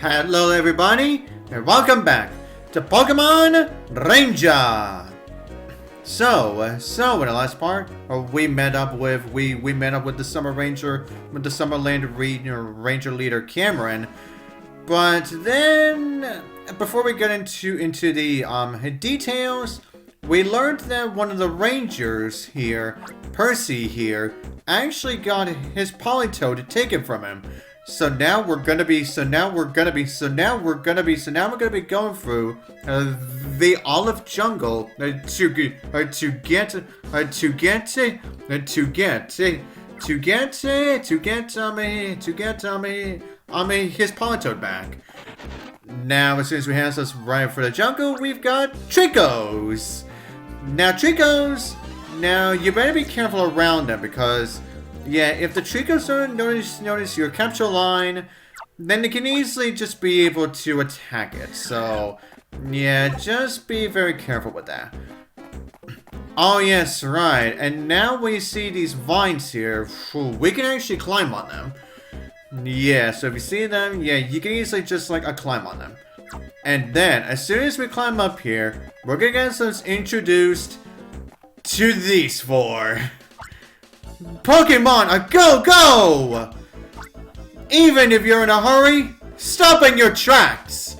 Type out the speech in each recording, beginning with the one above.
Hello everybody, and welcome back to Pokemon Ranger! So in the last part, we met up with the Summer Ranger, with the Summerland Ranger leader Cameron. But then, before we get into the details, we learned that one of the Rangers here, Percy here, actually got his Politoed taken from him. So now we're gonna be going through the Olive Jungle to get his Politoed back. Now, as soon as we have us right for the jungle, we've got Treeckos. Now, Treeckos, you better be careful around them because, yeah, if the Treeckos don't notice your capture line, then they can easily just be able to attack it. So, yeah, just be very careful with that. Oh, yes, right. And now when you see these vines here, we can actually climb on them. Yeah, so if you see them, yeah, you can easily just, climb on them. And then, as soon as we climb up here, we're gonna get us introduced to these four. Pokemon, go! Even if you're in a hurry, stop in your tracks!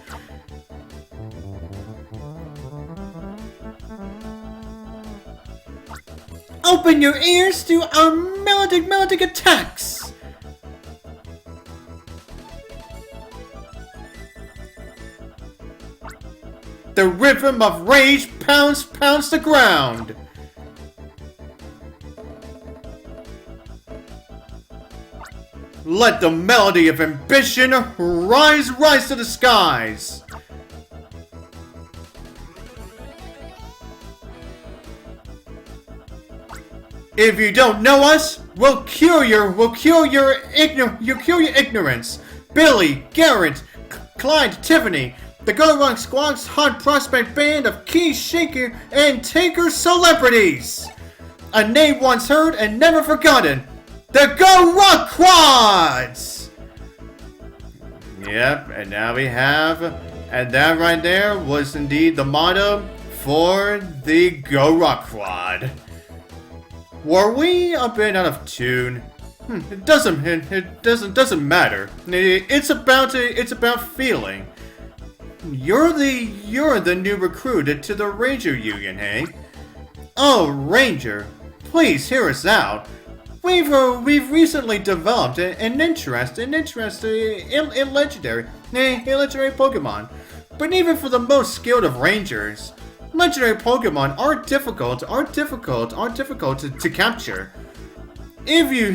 Open your ears to our melodic attacks! The rhythm of rage pounds the ground! Let the melody of ambition rise to the skies! If you don't know us, we'll cure your ignorance. Billy, Garret, Clyde, Tiffany, the Go-Run Squad's hot prospect band of key shaker and taker celebrities! A name once heard and never forgotten, the Go-Rock Quads! Yep, and now we have, and that right there was indeed the motto for the Go-Rock Quad. Were we a bit out of tune? It doesn't matter. It's about feeling. You're the new recruit to the Ranger Union, hey? Oh, Ranger, please hear us out. We've recently developed an interest in legendary Pokemon. But even for the most skilled of Rangers, legendary Pokemon are difficult to capture. If you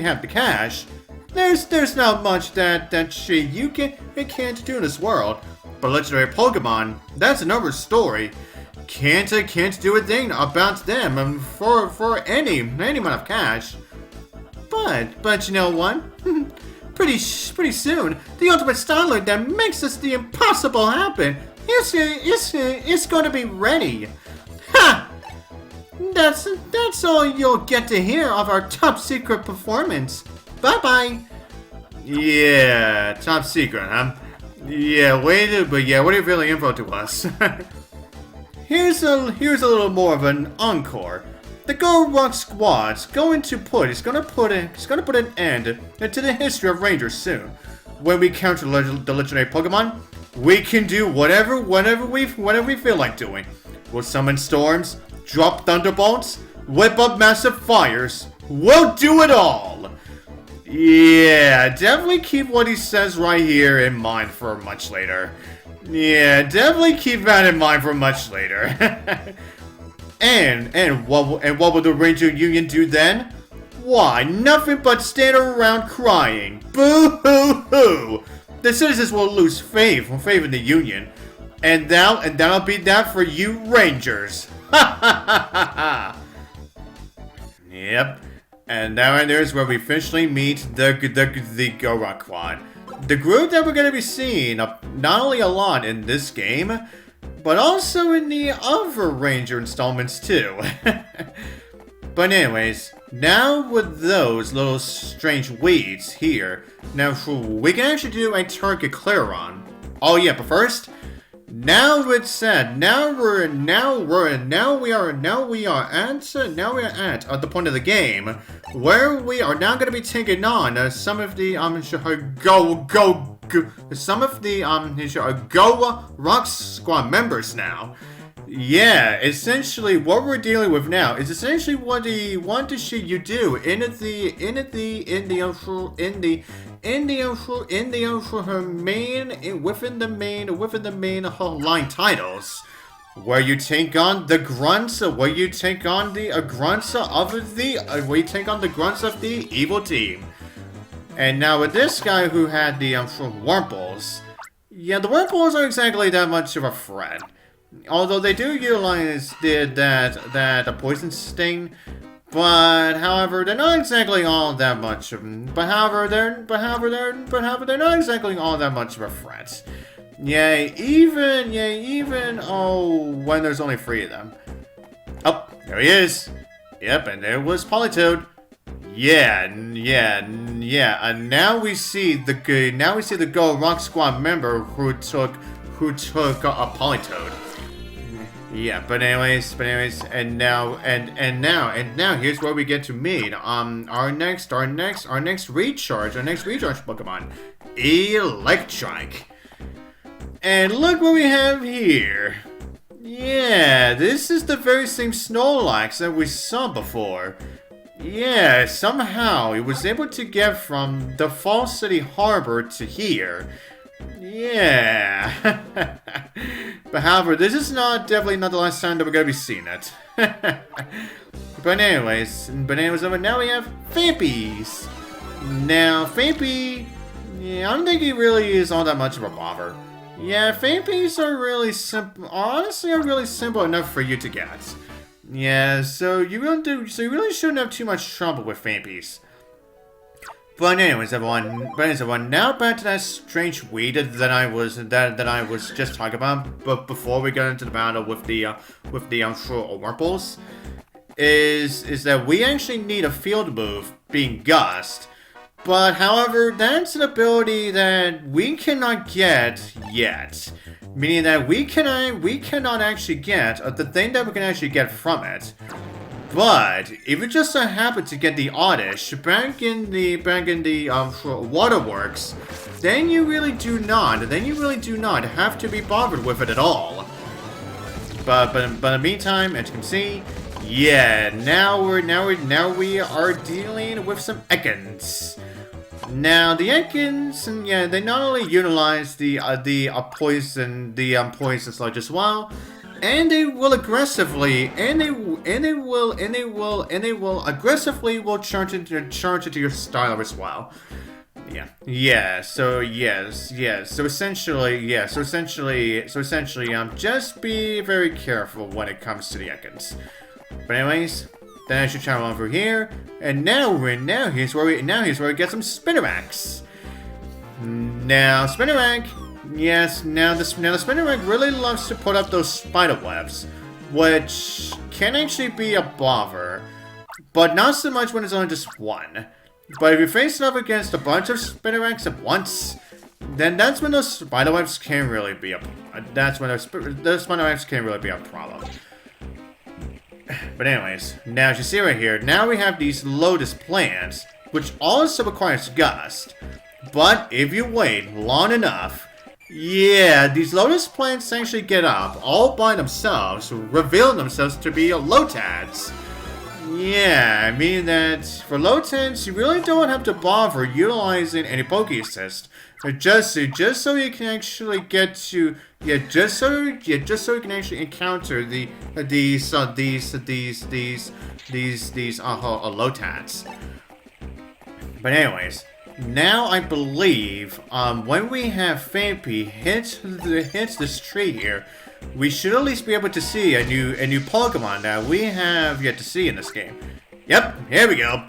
have the cash, there's not much that you can't do in this world. But legendary Pokemon, that's another story. Can't do a thing about them for any amount of cash. But you know what? pretty soon, the ultimate styler that makes us the impossible happen is going to be ready. Ha! That's all you'll get to hear of our top secret performance. Bye-bye. Yeah, top secret, huh? Yeah, what are you feeling info to us? Here's a little more of an encore. The Go-Rock Squad's going to put an end to the history of Rangers soon. When we counter the legendary Pokemon, we can do whatever we feel like doing. We'll summon storms, drop thunderbolts, whip up massive fires. We'll do it all! Yeah, definitely keep what he says right here in mind for much later. Yeah, definitely keep that in mind for much later. and what will the Ranger Union do then? Why, nothing but stand around crying. Boo-hoo-hoo! The citizens will lose faith in the Union. And that'll be that for you Rangers. Ha ha ha ha ha! Yep. And that right there is where we officially meet the Go-Rock Quad. The group that we're going to be seeing not only a lot in this game, but also in the other Ranger installments too. But anyways, Now with those little strange weeds here, now we can actually do a target clear on. Oh yeah, but first, now it's said, now we are at the point of the game where we are now going to be taking on some of the Go Rock Squad members now. Yeah, essentially what we're dealing with now is essentially what the shit you do in the line titles, where you take on the grunts, where you take on the grunts of the evil team. And now with this guy who had the Wurmples, yeah, the Wurmples aren't exactly that much of a threat. Although they do utilize that poison sting, but however they're not exactly all that much of them. But however they're not exactly all that much of a threat. Even when there's only 3 of them. Oh, there he is. Yep, and there was Politoed. Yeah, and now we see the Go Rock Squad member who took a Politoed. Yeah, but anyways, and now here's where we get to meet our next recharge Pokemon, Electrike. And look what we have here. Yeah, this is the very same Snorlax that we saw before. Yeah, somehow it was able to get from the Falls City Harbor to here. Yeah. But however, this is definitely not the last time that we're gonna be seeing it. But anyways, now we have Phanpys. Now, Phanpy, yeah, I don't think he really is all that much of a bother. Yeah, Phanpys are really simple. Honestly, are really simple enough for you to get. Yeah, so you really shouldn't have too much trouble with Phanpys. But anyways, everyone, now back to that strange weed that I was just talking about. But before we get into the battle with the Wurmples, is that we actually need a field move being Gust. But however, that's an ability that we cannot get yet. Meaning that we cannot actually get the thing that we can actually get from it. But if you just so happen to get the Oddish back in the waterworks, then you really do not have to be bothered with it at all. But in the meantime, as you can see, yeah, now we are dealing with some Ekans. Now the Ekans, yeah, they not only utilize the poison sludge as well. And they will aggressively, aggressively charge into your style as well. So essentially, just be very careful when it comes to the Ekans. But anyways, then I should travel over here, and now here's where we get some Spinaraks. Now Spinarak. Yes, now the Spinarak really loves to put up those spider webs, which can actually be a bother, but not so much when it's only just one. But if you face it up against a bunch of Spinaraks at once, then that's when those spider webs can really be a problem. But anyways, now as you see right here, now we have these lotus plants, which also requires Gust. But if you wait long enough, yeah, these lotus plants actually get up all by themselves, revealing themselves to be Lotads. Yeah, I mean that for Lotads, you really don't have to bother utilizing any Poke Assist. Just so you can actually get to, just so you can actually encounter these Lotads. But anyways, now I believe when we have Phanpy hits this tree here, we should at least be able to see a new Pokemon that we have yet to see in this game. Yep, here we go.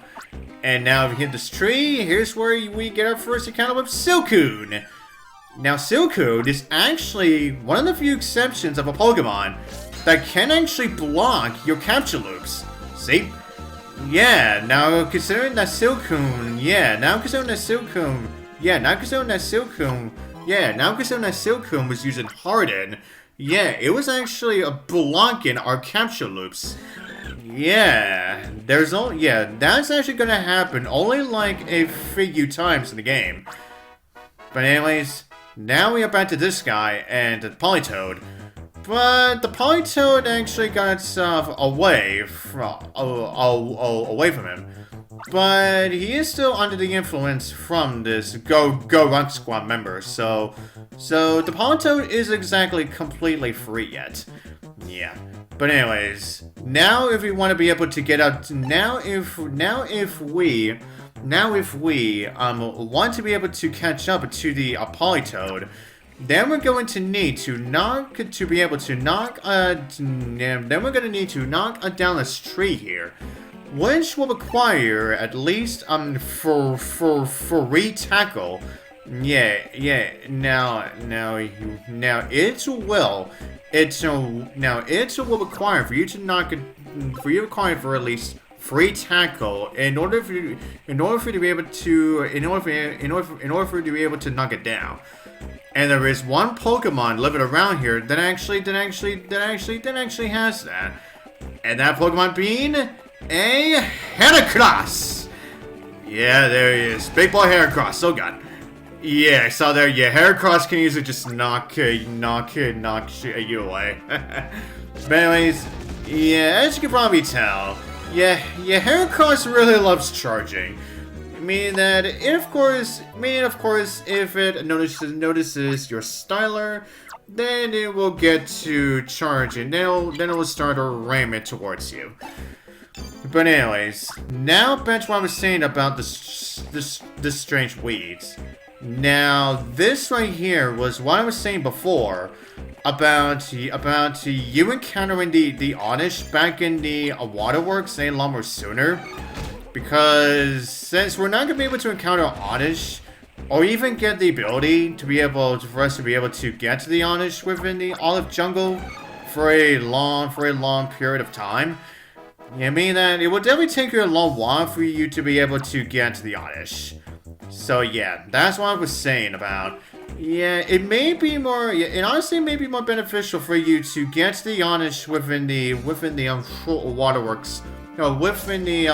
And now if we hit this tree, here's where we get our first encounter with Silcoon. Now Silcoon is actually one of the few exceptions of a Pokemon that can actually block your capture loops. See? Yeah, now considering that Silcoon, now considering that Silcoon was using Harden, yeah, it was actually blocking our capture loops. Yeah, that's actually gonna happen only like a few times in the game. But anyways, now we are back to this guy and the Politoed. But the Politoed actually got itself away from him. But he is still under the influence from this Grunt Squad member, so the Politoed isn't exactly completely free yet. Yeah. But anyways, now if we want to be able to get out, if we want to be able to catch up to the Politoed, then we're going to need to knock down this tree here, which will require at least free tackle. Now it will require for you to require for at least free tackle in order for you to be able to knock it down. And there is one Pokemon living around here that actually has that. And that Pokemon being a Heracross. Yeah, there he is. Big boy Heracross, so good. Yeah, I saw there. Yeah, Heracross can easily just knock you away. But anyways, yeah, as you can probably tell, yeah, Heracross really loves charging. Meaning of course, if it notices your styler, then it will get to charge and then it will start to ram it towards you. But anyways, now back to what I was saying about this strange weeds. Now, this right here was what I was saying before about you encountering the Oddish back in the waterworks a lot more sooner. Because since we're not going to be able to encounter Oddish, or even get the ability for us to be able to get to the Oddish within the Olive Jungle for a long period of time, I mean that it will definitely take you a long while for you to be able to get to the Oddish. So yeah, that's what I was saying about. Yeah, it may be more. Yeah, it honestly may be more beneficial for you to get to the Oddish within the waterworks. No, within the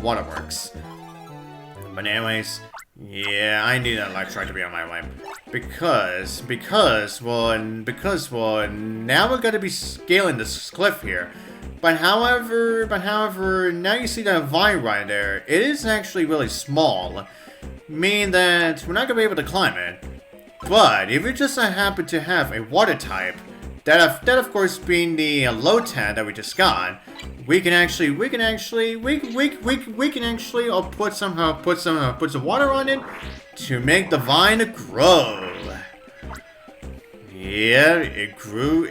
waterworks. But anyways, yeah, I need an Electrike to be on my way. Because now we're gonna be scaling this cliff here. But however, now you see that vine right there. It is actually really small, meaning that we're not gonna be able to climb it. But if you just happen to have a water type, that of course being the Lotad that we just got, we can actually put some water on it to make the vine grow. Yeah, it grew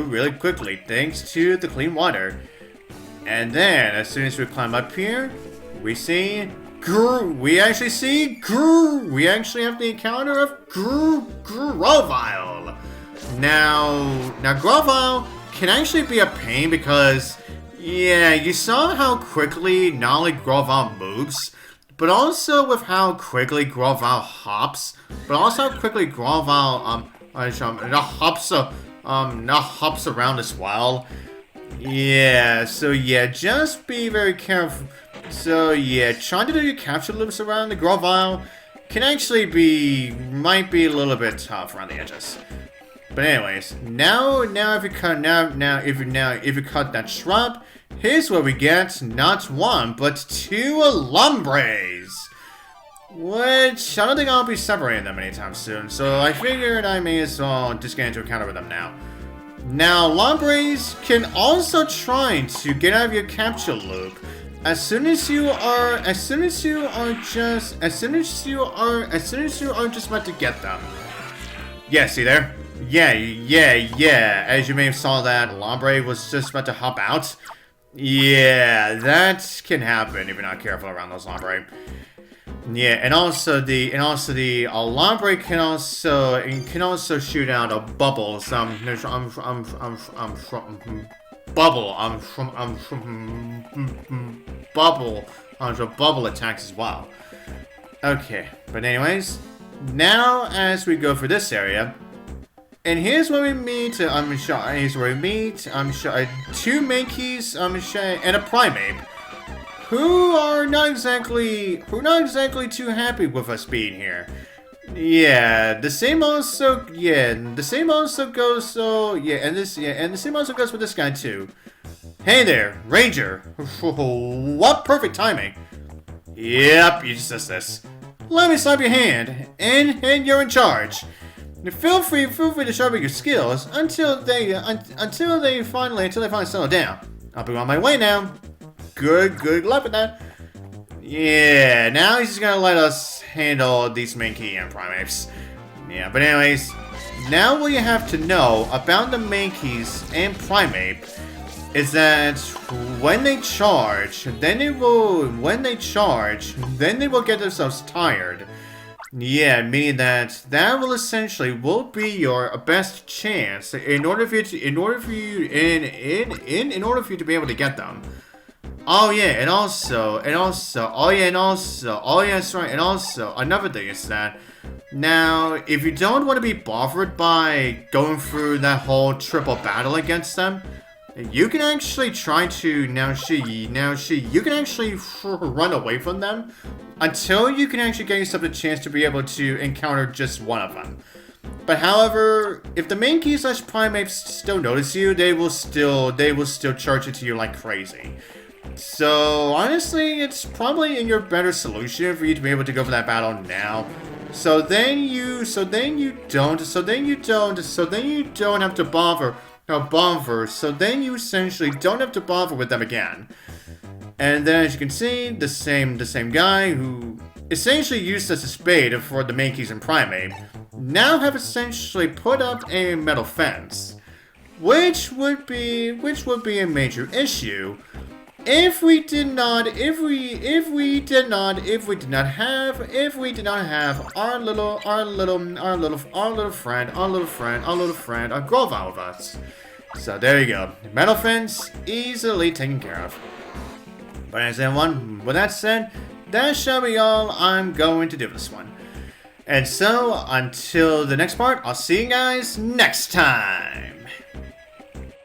really quickly thanks to the clean water. And then as soon as we climb up here, we actually have the encounter of Grovyle. Now Grovyle can actually be a pain because, yeah, you saw how quickly not only Grovyle moves, but also with how quickly Grovyle hops, but also how quickly Grovyle hops around as well. Yeah, so yeah, just be very careful. So yeah, trying to do your capture loops around the Grovyle might be a little bit tough around the edges. But anyways, now if you cut that shrub, here's what we get: not one, but two Lombres. Which I don't think I'll be separating them anytime soon, so I figured I may as well just get into encounter with them now. Now, Lombres can also try to get out of your capture loop as soon as you are just about to get them. Yeah, see there? Yeah. As you may have saw that Lombre was just about to hop out. Yeah, that can happen if you're not careful around those Lombre. Yeah, and also the Lombre can also shoot out a bubbles. bubble. Bubble. Bubble attacks as well. Okay, but anyways, now as we go for this area, and here's where we meet. Here's where we meet. Two Mankeys. And a Primeape, who are not exactly too happy with us being here. Yeah, the same also goes. And the same also goes with this guy too. Hey there, Ranger. What perfect timing. Yep, you just said this. Let me slap your hand, and you're in charge. Feel free to sharpen your skills until they finally settle down. I'll be on my way now. Good luck with that. Yeah, now he's just gonna let us handle these Mankey and Primeapes. Yeah, but anyways, now what you have to know about the Mankeys and Primeape is that when they charge, then they will get themselves tired. Yeah, meaning that will essentially be your best chance in order for you to be able to get them. Oh yeah, and also, that's right, and also, another thing is that, now, if you don't want to be bothered by going through that whole triple battle against them, you can actually try to, you can actually run away from them until you can actually get yourself a chance to be able to encounter just one of them. But however, if the Mankeys / Primeapes still notice you, they will still charge into you like crazy. So honestly, it's probably in your better solution for you to be able to go for that battle now. So then you don't have to bother. So then you essentially don't have to bother with them again. And then as you can see, the same guy who essentially used as a spade for the Mankeys and Primeape now have essentially put up a metal fence, which would be a major issue if we did not have our little friend, Grovyle with us. So there you go. Metal fence easily taken care of. But as everyone, with that said, that shall be all I'm going to do this one. And so until the next part, I'll see you guys next time.